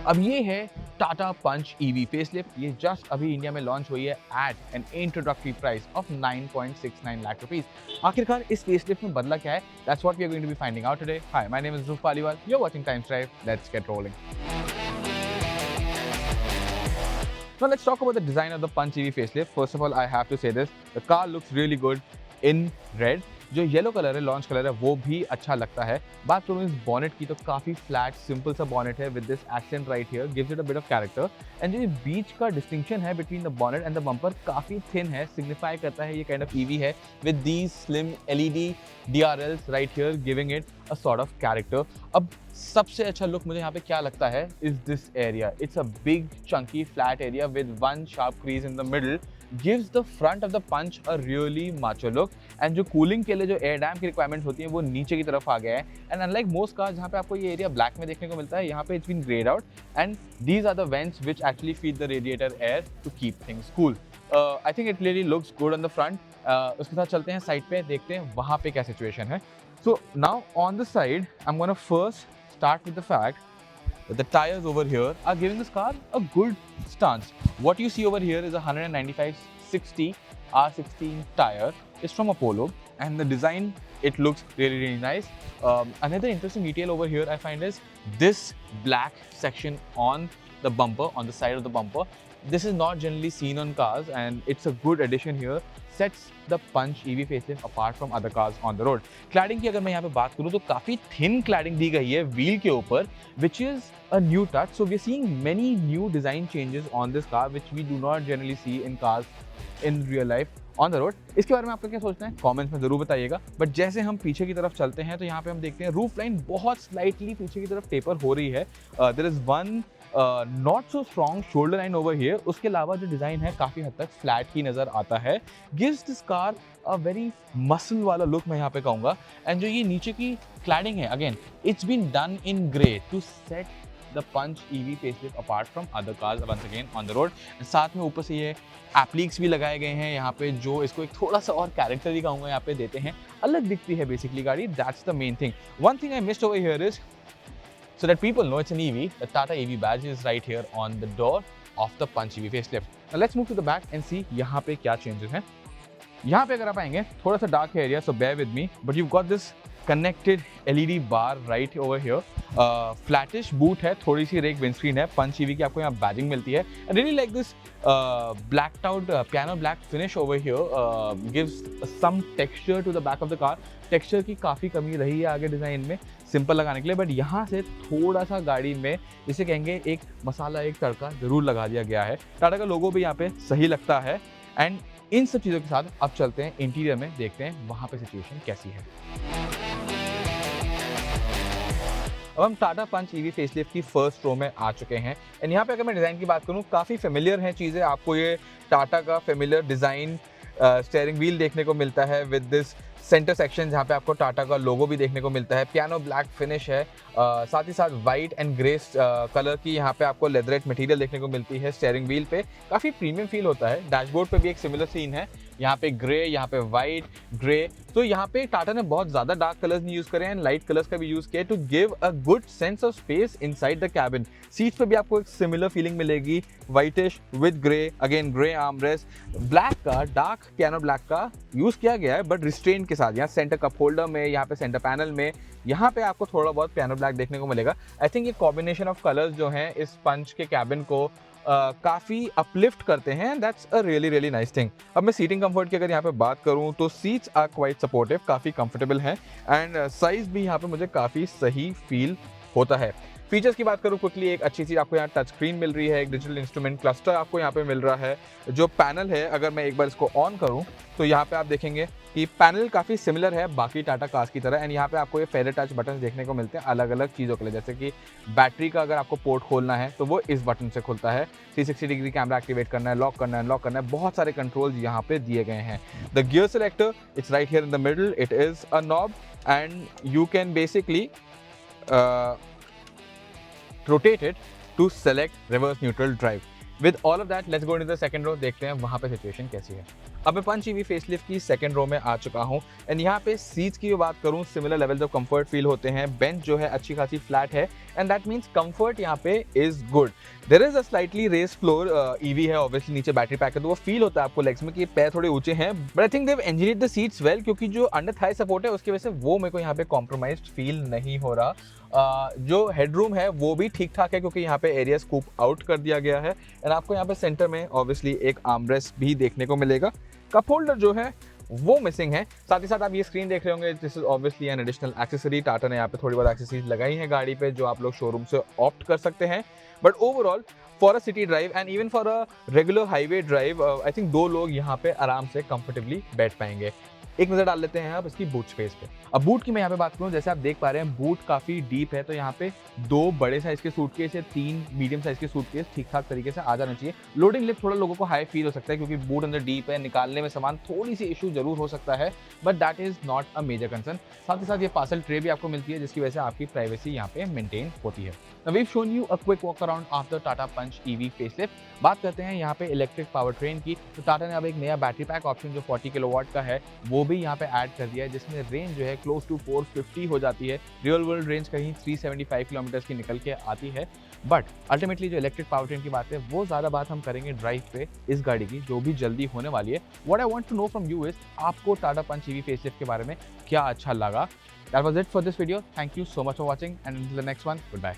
अब ये है टाटा पंच ईवी फेसलिफ्ट। ये जस्ट अभी इंडिया में लॉन्च हुई है at an introductory price of 9.69 lakh rupees. आखिरकार इस फेसलिफ्ट में बदला क्या है? That's what we are going to be finding out today. Hi, my name is Zulf Paliwal, you are watching Times Drive. Let's get rolling. Now let's talk about the design of the Punch EV facelift. First of all, I have to say this: the car looks really good in red. जो yellow colour है, launch colour है, वो भी अच्छा लगता है। बात करूँ इस बॉनेट की तो काफ़ी फ्लैट सिंपल सा बॉनेट है with this accent right here, gives it a bit of character. And जो बीच का डिस्टिंक्शन है between the bonnet and the bumper काफ़ी थिन है, सिग्निफाई करता है ये काइंड ऑफ ईवी है with these slim LED DRLs right here giving it a sort of character. अब सबसे अच्छा लुक मुझे यहाँ पे क्या लगता है is this area. It's a big Chunky flat area with one sharp crease in the middle, gives the front of the punch a really macho look। And जो कूलिंग के लिए जो एयर डैम की रिक्वायरमेंट होती है वो नीचे की तरफ आ गया है। एंड अनलाइक मोस्ट कार्स जहाँ पे आपको ये एरिया ब्लैक में देखने को मिलता है, यहाँ पे it's been greyed out and these are the vents which actually feed the radiator air to keep things cool. I think it really looks good on the front. उसके साथ चलते हैं साइड पे, देखते हैं वहाँ पे क्या सिचुएशन है। So now on the side I am gonna first start with the fact that the tires over here are giving this car a good stance. What you see over here is a 195/60 R16 tire. It's from Apollo, and the design, it looks really nice. Another interesting detail over here I find is this black section on the bumper, on the side of the bumper. This is not generally seen on cars, and it's a good addition here. Sets the Punch EV facelift apart from other cars on the road. Cladding की अगर मैं यहाँ पे बात करूँ तो काफ़ी thin cladding दी गई है wheel के ऊपर, which is a new touch. So we are seeing many new design changes on this car, which we do not generally see in cars in real life on the road. इसके बारे में आपका क्या सोचना है comments में जरूर बताइएगा। बट जैसे हम पीछे की तरफ चलते हैं तो यहाँ पे हम देखते हैं रूफ लाइन बहुत स्लाइटली पीछे की तरफ टेपर हो रही है। There is one not so strong shoulder line over here. उसके अलावा जो डिजाइन है काफी हद तक फ्लैट ही नजर आता है, gives this car a very muscle वाला लुक मैं यहाँ पे कहूँगा। एंड जो ये नीचे की क्लैडिंग है, again it's been done in grey to set the Punch EV facelift apart from other cars once again on the road। साथ में ऊपर से ये एप्लीक्स भी लगाए गए हैं यहाँ पे, जो इसको एक थोड़ा सा और कैरेक्टर ही कहूँगा यहाँ पे देते हैं, अलग दिखती है बेसिकली गाड़ी। That's the main thing. One thing I missed over here is so that people know it's an EV, the Tata EV badge is right here on the door of the Punch EV facelift। Now let's move to the back and see यहाँ पे क्या changes हैं। यहाँ पे अगर आप आएंगे थोड़ा सा डार्क है area, so bear with me, but you've got this connected LED bar right over here। Flattish boot है, थोड़ी सी रेक विंडस्क्रीन है, पंच ईवी की आपको यहाँ बैजिंग मिलती है। I really like this blacked out piano black finish over here, gives some texture to the back of the car. Texture की काफ़ी कमी रही है आगे डिज़ाइन में सिंपल लगाने के लिए, बट यहाँ से थोड़ा सा गाड़ी में जिसे कहेंगे एक मसाला, एक तड़का जरूर लगा दिया गया है। टाटा का लोगो भी यहाँ पे सही लगता है। एंड इन सब चीज़ों के साथ अब चलते हैं इंटीरियर में, देखते हैं वहाँ पे सिचुएशन कैसी है। अब हम टाटा पंच ईवी फेसलिफ्ट की फर्स्ट रो में आ चुके हैं। एंड यहाँ पे अगर मैं डिज़ाइन की बात करूँ, काफ़ी फेमिलियर हैं चीज़ें। आपको ये टाटा का फेमिलियर डिज़ाइन स्टीयरिंग व्हील देखने को मिलता है विद दिस सेंटर सेक्शन, जहाँ पे आपको टाटा का लोगो भी देखने को मिलता है। पियानो ब्लैक फिनिश है, साथ ही साथ वाइट एंड ग्रे कलर की यहाँ पे आपको लेदरेट मटेरियल देखने को मिलती है स्टीयरिंग व्हील पे। काफ़ी प्रीमियम फील होता है। डैशबोर्ड पे भी एक सिमिलर सीन है, यहाँ पे ग्रे, यहाँ पे वाइट, ग्रे। तो यहाँ पे टाटा ने बहुत ज़्यादा डार्क कलर्स नहीं यूज़ करे हैं, लाइट कलर्स का भी यूज़ किया to give a good sense of space inside the cabin. Seats पे भी आपको एक सिमिलर फीलिंग मिलेगी, whitish with grey, again grey armrest. Black का, डार्क पियानो ब्लैक का यूज़ किया गया है बट रिस्ट्रेन के साथ। यहाँ सेंटर कप होल्डर में, यहाँ पे सेंटर पैनल में, यहाँ पे आपको थोड़ा बहुत पियानो ब्लैक देखने को मिलेगा। आई थिंक ये कॉम्बिनेशन ऑफ कलर्स जो हैं इस पंच के कैबिन को काफ़ी अपलिफ्ट करते हैं। That's a really nice thing. अब मैं सीटिंग कंफर्ट की अगर यहाँ पे बात करूँ तो सीट्स आर क्वाइट सपोर्टिव, काफ़ी कंफर्टेबल हैं एंड साइज़ भी यहाँ पे मुझे काफ़ी सही फील होता है। फीचर्स की बात करूँ क्विकली, एक अच्छी चीज़ आपको यहाँ टच स्क्रीन मिल रही है, एक डिजिटल इंस्ट्रूमेंट क्लस्टर आपको यहाँ पे मिल रहा है। जो पैनल है, अगर मैं एक बार इसको ऑन करूँ तो यहाँ पे आप देखेंगे कि पैनल काफ़ी सिमिलर है बाकी टाटा कार्स की तरह। एंड यहाँ पे आपको ये फेदर टच बटन देखने को मिलते हैं अलग अलग चीज़ों के लिए, जैसे कि बैटरी का अगर आपको पोर्ट खोलना है तो वो इस बटन से खुलता है। 360 डिग्री कैमरा एक्टिवेट करना है, लॉक करना है, अनलॉक करना है, बहुत सारे कंट्रोल्स यहाँ पे दिए गए हैं। The gear selector, it's right here in the middle, it is a knob and you can basically rotate it to select reverse neutral drive। With all of that, let's go into the second row, देखते हैं वहाँ पे situation कैसी है। अब मैं पंच EV facelift की second row में आ चुका हूँ एंड यहाँ पे सीट्स की बात करूँ, similar levels of comfort feel होते हैं। बेंच जो है अच्छी खासी फ्लैट है एंड दैट मीन्स कंफर्ट यहाँ पे is good. There is a slightly raised floor, EV है ऑब्वियसली, नीचे बैटरी पैक है तो वो फील होता है आपको लेग्स में कि पैर थोड़े ऊंचे हैं, but I think they have engineered the seats well, क्योंकि जो अंडर थाई सपोर्ट है उसकी वजह से वो मेरे को यहाँ पे कॉम्प्रोमाइज्ड फील नहीं हो रहा। जो हेडरूम है वो भी ठीक ठाक है क्योंकि यहाँ पे एरिया स्कूप आउट कर दिया गया है एंड आपको यहाँ पे सेंटर में ऑब्वियसली एक आर्मरेस्ट भी देखने को मिलेगा। कप होल्डर जो है वो मिसिंग है। साथ ही साथ आप ये स्क्रीन देख रहे होंगे, this is obviously an additional accessory. Tata ने यहाँ पे थोड़ी बहुत एक्सेसरीज लगाई हैं गाड़ी पे जो आप लोग शोरूम से ऑप्ट कर सकते हैं, but overall for a city drive and even for a regular highway drive I think 2 लोग यहाँ पे आराम से कंफर्टेबली बैठ पाएंगे। एक नजर डाल लेते हैं आप इसकी बूट स्पेस पे। अब बूट की मैं यहाँ पे बात करूँ, जैसे आप देख पा रहे हैं बूट काफी डीप है, तो यहाँ पे 2 बड़े साइज के सूटकेस या 3 मीडियम साइज के सूटकेस ठीक ठाक तरीके से आ जाना चाहिए। लोडिंग लिफ्ट थोड़ा लोगों को हाई फील हो सकता है क्योंकि बूट अंदर डीप है, निकालने में सामान थोड़ी सी इशू जरूर हो सकता है, but that is not a major concern. साथ ही साथ ये पार्सल ट्रे भी आपको मिलती है जिसकी वजह से आपकी प्राइवेसी यहाँ पे मेंटेन होती है। Now we've shown you a quick walk around of the Tata Punch EV facelift। बात करते हैं यहाँ पे इलेक्ट्रिक पावर ट्रेन की, तो टाटा ने अब एक नया बैटरी पैक ऑप्शन जो 40 किलोवाट का है वो भी यहाँ पे ऐड कर दिया है, जिसमें रेंज जो है क्लोज टू 450 हो जाती है। रियल वर्ल्ड रेंज कहीं 375 किलोमीटर की निकल के आती है, बट अल्टीमेटली जो इलेक्ट्रिक पावर ट्रेन की बात है वो ज़्यादा बात हम करेंगे ड्राइव पे इस गाड़ी की जो भी जल्दी होने वाली है। What I want to know from you is आपको टाटा पंच ईवी फेसलिफ्ट के बारे में क्या अच्छा लगा। That was it for this video. Thank you so much for watching and until the next one, goodbye.